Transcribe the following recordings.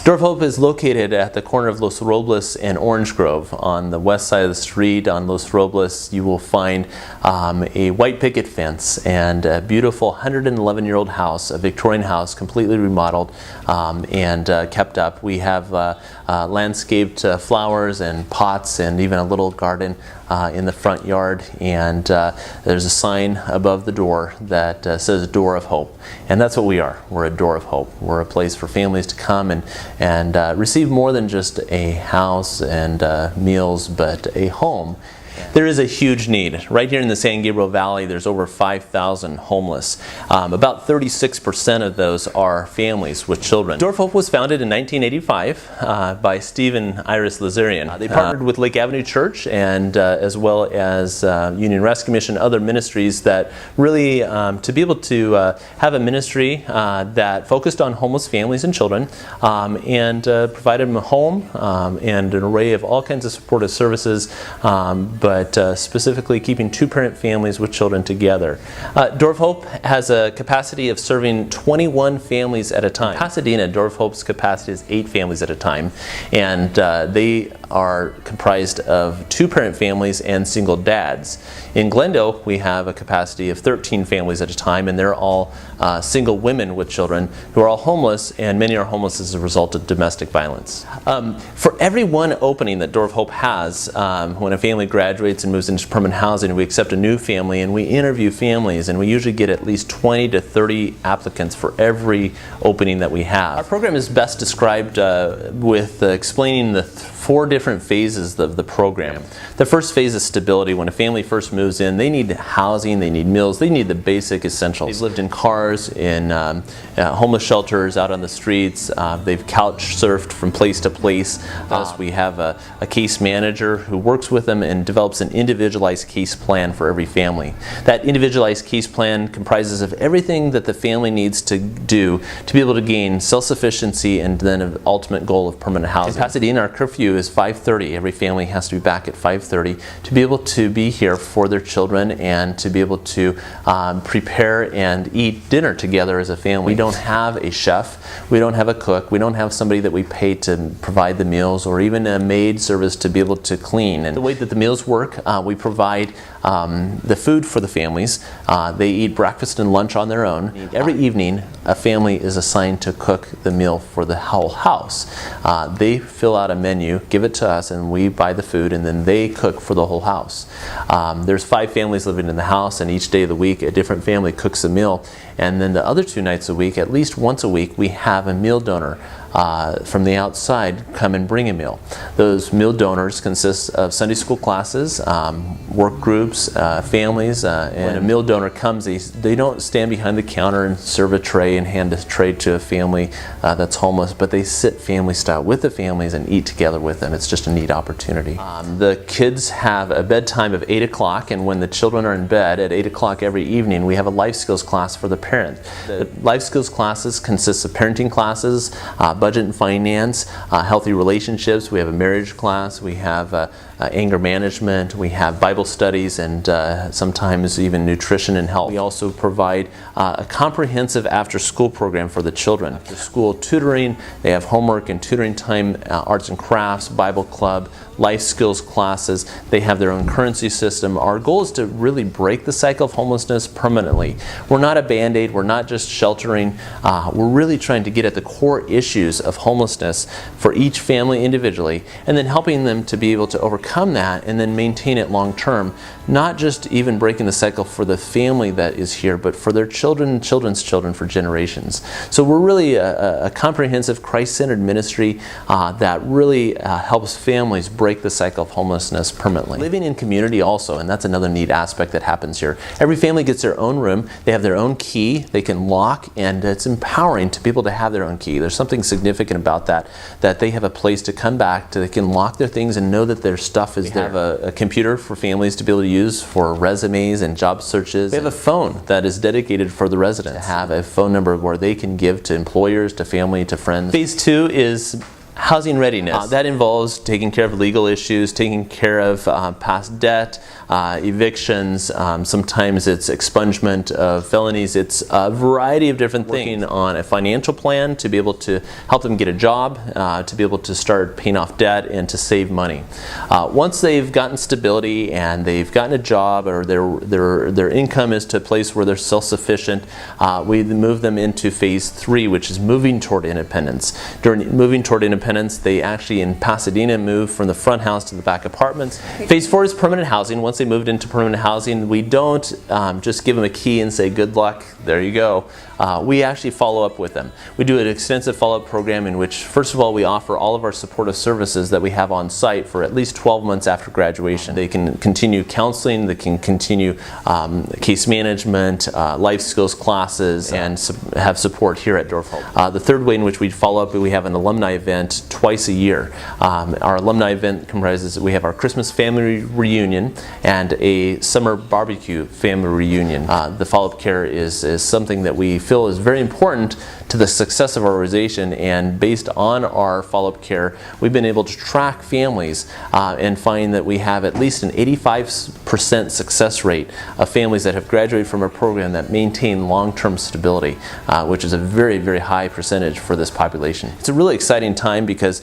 Door of Hope is located at the corner of Los Robles and Orange Grove. On the west side of the street on Los Robles, you will find a white picket fence and a beautiful 111-year-old house, a Victorian house, completely remodeled and kept up. We have landscaped flowers and pots and even a little garden in the front yard, and there's a sign above the door that says Door of Hope, and that's what we are. We're a Door of Hope. We're a place for families to come and receive more than just a house and meals, but a home. There is a huge need. Right here in the San Gabriel Valley, there's over 5,000 homeless. About 36% of those are families with children. Door of Hope was founded in 1985 by Steve and Iris Lazarian. They partnered with Lake Avenue Church and as well as Union Rescue Mission, other ministries that really, to be able to have a ministry that focused on homeless families and children and provided them a home and an array of all kinds of supportive services, but specifically keeping two-parent families with children together. Door of Hope has a capacity of serving 21 families at a time. In Pasadena, Door of Hope's capacity is 8 families at a time, and they are comprised of two-parent families and single dads. In Glendale, we have a capacity of 13 families at a time, and they're all single women with children who are all homeless, and many are homeless as a result of domestic violence. For every one opening that Door of Hope has, when a family graduates and moves into permanent housing, we accept a new family and we interview families, and we usually get at least 20 to 30 applicants for every opening that we have. Our program is best described with explaining the 4 different phases of the program. The first phase is stability. When a family first moves in, they need housing, they need meals, they need the basic essentials. They've lived in cars, in homeless shelters, out on the streets. They've couch surfed from place to place. We have a case manager who works with them and develops an individualized case plan for every family. That individualized case plan comprises of everything that the family needs to do to be able to gain self-sufficiency and then an ultimate goal of permanent housing. In Pasadena, our curfew is 5:30. Every family has to be back at 5:30 to be able to be here for their children and to be able to prepare and eat dinner together as a family. We don't have a chef, we don't have a cook, we don't have somebody that we pay to provide the meals or even a maid service to be able to clean. And the way that the meals work, we provide the food for the families. They eat breakfast and lunch on their own. Every evening, a family is assigned to cook the meal for the whole house. They fill out a menu, give it to us, and we buy the food, and then they cook for the whole house. There's 5 families living in the house, and each day of the week, a different family cooks a meal. And then the other 2 nights a week, at least once a week, we have a meal donor from the outside come and bring a meal. Those meal donors consist of Sunday school classes, work groups, families. And when a meal donor comes, they don't stand behind the counter and serve a tray and hand a tray to a family that's homeless, but they sit family style with the families and eat together with them. It's just a neat opportunity. The kids have a bedtime of 8 o'clock, and when the children are in bed at 8 o'clock every evening, we have a life skills class for the parents. The life skills classes consist of parenting classes, budget and finance, healthy relationships. We have a marriage class, we have anger management, we have Bible studies, and sometimes even nutrition and health. We also provide a comprehensive after-school program for the children. After school tutoring, they have homework and tutoring time, arts and crafts, Bible club, life skills classes. They have their own currency system. Our goal is to really break the cycle of homelessness permanently. We're not a band-aid, we're not just sheltering, we're really trying to get at the core issues of homelessness for each family individually, and then helping them to be able to overcome that and then maintain it long term, not just even breaking the cycle for the family that is here, but for their children and children's children for generations. So we're really a comprehensive Christ-centered ministry that really helps families break the cycle of homelessness permanently. Living in community also, and that's another neat aspect that happens here. Every family gets their own room, they have their own key, they can lock, and it's empowering to be able to have their own key. There's something significant about that they have a place to come back to, they can lock their things and know that their stuff is there. We have a computer for families to be able to use for resumes and job searches. We have a phone that is dedicated for the residents, to have a phone number where they can give to employers, to family, to friends. Phase 2 is housing readiness. That involves taking care of legal issues, taking care of past debt, evictions, sometimes it's expungement of felonies. It's a variety of different things. Working on a financial plan to be able to help them get a job, to be able to start paying off debt and to save money. Once they've gotten stability and they've gotten a job, or their income is to a place where they're self-sufficient, we move them into phase 3, which is moving toward independence. During moving toward independence, they actually in Pasadena move from the front house to the back apartments. Phase 4 is permanent housing. Once they moved into permanent housing, we don't just give them a key and say good luck, there you go. We actually follow up with them. We do an extensive follow-up program in which, first of all, we offer all of our supportive services that we have on site for at least 12 months after graduation. They can continue counseling, they can continue case management, life skills classes, and have support here at Door of Hope. The third way in which we follow up, we have an alumni event twice a year. Our alumni event comprises, we have our Christmas family reunion and a summer barbecue family reunion. The follow-up care is something that we feel is very important to the success of our organization, and based on our follow-up care, we've been able to track families and find that we have at least an 85% success rate of families that have graduated from a program that maintain long-term stability, which is a very, very high percentage for this population. It's a really exciting time because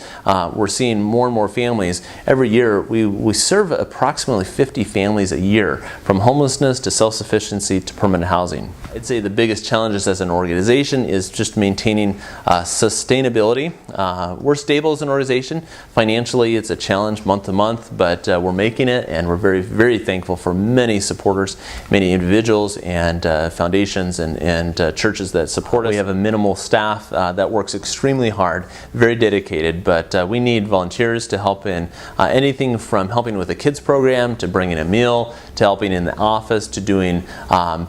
we're seeing more and more families. Every year we serve approximately 50 families a year, from homelessness to self-sufficiency to permanent housing. I'd say the biggest challenges as an organization is just maintaining sustainability. We're stable as an organization. Financially, it's a challenge month to month, but we're making it, and we're very, very thankful for many supporters, many individuals and foundations and churches that support us. We have a minimal staff that works extremely hard, very dedicated, but we need volunteers to help in anything from helping with the kids program, to bringing a meal, to helping in the office, to doing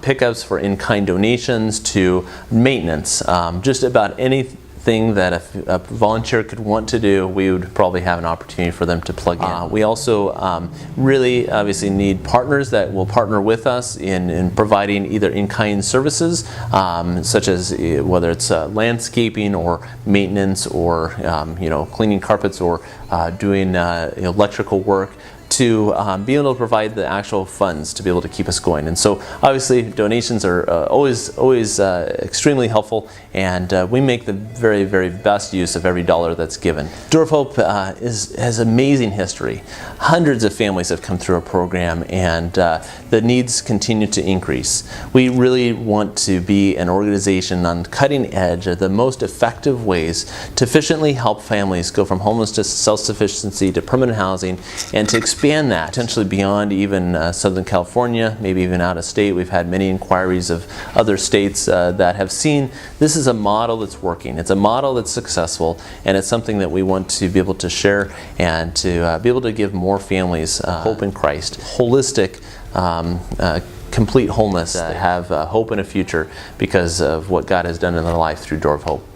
pickups for in-kind donations, to maintenance. Just about anything that a volunteer could want to do, we would probably have an opportunity for them to plug in. We also really obviously need partners that will partner with us in providing either in-kind services, such as whether it's landscaping or maintenance, or cleaning carpets, or doing electrical work, to be able to provide the actual funds to be able to keep us going. And so obviously donations are always extremely helpful, and we make the very, very best use of every dollar that's given. Door of Hope has amazing history. Hundreds of families have come through our program, and the needs continue to increase. We really want to be an organization on cutting edge of the most effective ways to efficiently help families go from homelessness to self-sufficiency to permanent housing, and to expand that potentially beyond even Southern California, maybe even out of state. We've had many inquiries of other states that have seen this is a model that's working. It's a model that's successful, and it's something that we want to be able to share and to be able to give more families hope in Christ, holistic, complete wholeness, have hope in a future because of what God has done in their life through Door of Hope.